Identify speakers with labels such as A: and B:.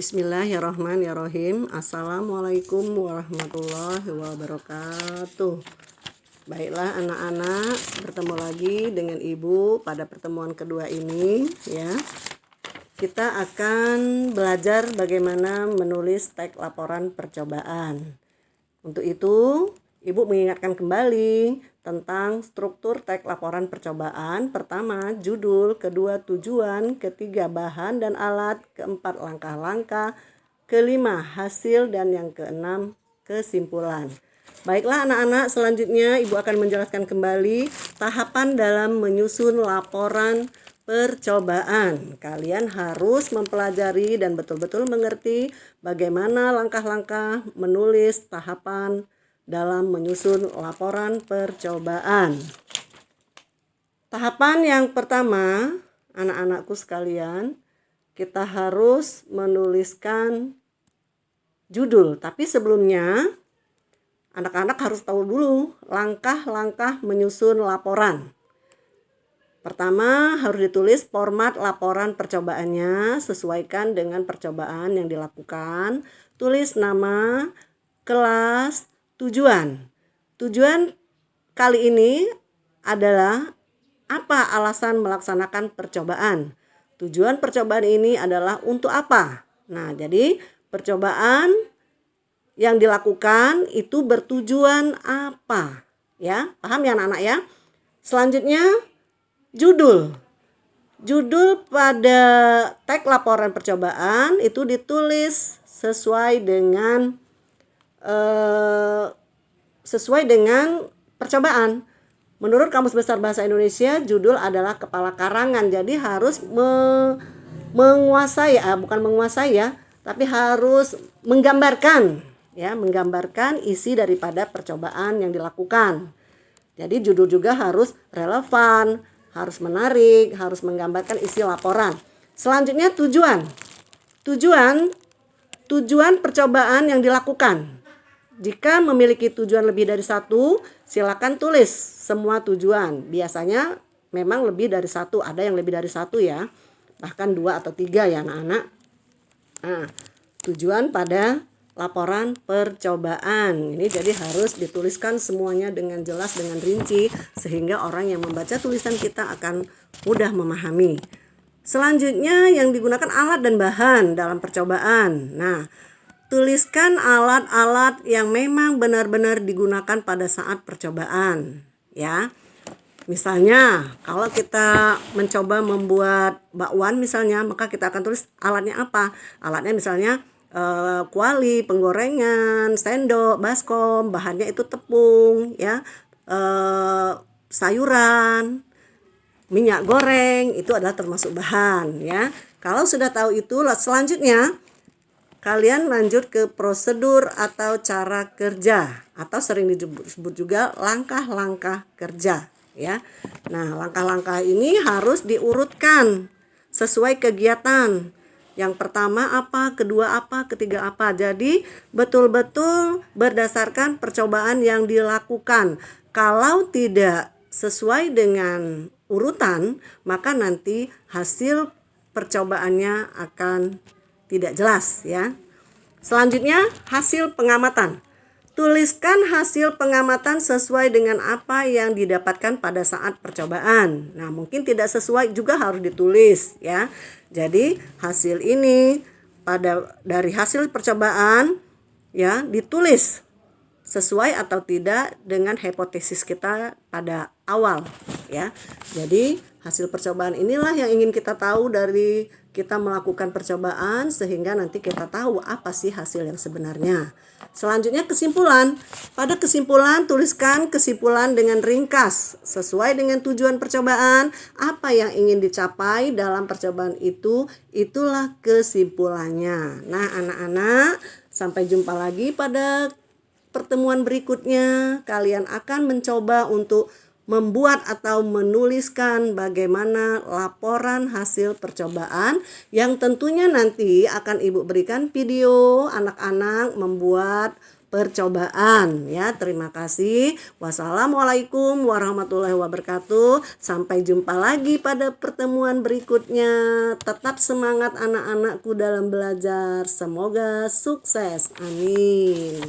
A: Bismillahirrahmanirrahim. Assalamualaikum warahmatullahi wabarakatuh. Baiklah anak-anak, bertemu lagi dengan Ibu pada pertemuan kedua ini ya. Kita akan belajar bagaimana menulis teks laporan percobaan. Untuk itu, Ibu mengingatkan kembali tentang struktur teks laporan percobaan. Pertama, judul, kedua, tujuan, ketiga, bahan dan alat, keempat, langkah-langkah, kelima, hasil, dan yang keenam, kesimpulan. Baiklah anak-anak, selanjutnya Ibu akan menjelaskan kembali tahapan dalam menyusun laporan percobaan. Kalian harus mempelajari dan betul-betul mengerti bagaimana langkah-langkah menulis tahapan dalam menyusun laporan percobaan. Tahapan yang pertama, anak-anakku sekalian, kita harus menuliskan judul. Tapi sebelumnya, anak-anak harus tahu dulu langkah-langkah menyusun laporan. Pertama, harus ditulis format laporan percobaannya, sesuaikan dengan percobaan yang dilakukan. Tulis nama, kelas, tujuan. Tujuan kali ini adalah apa alasan melaksanakan percobaan. Tujuan percobaan ini adalah untuk apa? Nah, jadi percobaan yang dilakukan itu bertujuan apa? Ya, paham ya anak-anak ya? Selanjutnya, judul. Judul pada teks laporan percobaan itu ditulis sesuai dengan percobaan. Menurut Kamus Besar Bahasa Indonesia, judul adalah kepala karangan. Jadi harus menguasai, bukan menguasai ya, tapi harus menggambarkan isi daripada percobaan yang dilakukan. Jadi judul juga harus relevan, harus menarik, harus menggambarkan isi laporan. Selanjutnya tujuan. Tujuan percobaan yang dilakukan. Jika memiliki tujuan lebih dari satu, silakan tulis semua tujuan. Biasanya memang lebih dari satu, ada yang lebih dari satu ya. Bahkan 2 atau 3 ya anak-anak. Nah, tujuan pada laporan percobaan. Ini jadi harus dituliskan semuanya dengan jelas, dengan rinci, sehingga orang yang membaca tulisan kita akan mudah memahami. Selanjutnya yang digunakan alat dan bahan dalam percobaan. Nah, tuliskan alat-alat yang memang benar-benar digunakan pada saat percobaan, ya. Misalnya, kalau kita mencoba membuat bakwan misalnya, maka kita akan tulis alatnya apa. Alatnya misalnya kuali, penggorengan, sendok, baskom, bahannya itu tepung, ya, sayuran, minyak goreng, itu adalah termasuk bahan, ya. Kalau sudah tahu itu, selanjutnya kalian lanjut ke prosedur atau cara kerja, atau sering disebut juga langkah-langkah kerja, ya. Nah, langkah-langkah ini harus diurutkan sesuai kegiatan. Yang pertama apa, kedua apa, ketiga apa. Jadi betul-betul berdasarkan percobaan yang dilakukan. Kalau tidak sesuai dengan urutan, maka nanti hasil percobaannya akan tidak jelas ya. Selanjutnya, hasil pengamatan. Tuliskan hasil pengamatan sesuai dengan apa yang didapatkan pada saat percobaan. Nah, mungkin tidak sesuai juga harus ditulis ya. Jadi, hasil ini dari hasil percobaan ya ditulis sesuai atau tidak dengan hipotesis kita pada awal ya. Jadi hasil percobaan inilah yang ingin kita tahu dari kita melakukan percobaan, sehingga nanti kita tahu apa sih hasil yang sebenarnya. Selanjutnya kesimpulan. Pada kesimpulan tuliskan kesimpulan dengan ringkas sesuai dengan tujuan percobaan, apa yang ingin dicapai dalam percobaan itu, itulah kesimpulannya. Nah anak-anak, sampai jumpa lagi pada pertemuan berikutnya. Kalian akan mencoba untuk membuat atau menuliskan bagaimana laporan hasil percobaan, yang tentunya nanti akan Ibu berikan video anak-anak membuat percobaan ya. Terima kasih. Wassalamualaikum warahmatullahi wabarakatuh. Sampai jumpa lagi pada pertemuan berikutnya. Tetap semangat anak-anakku dalam belajar. Semoga sukses. Amin.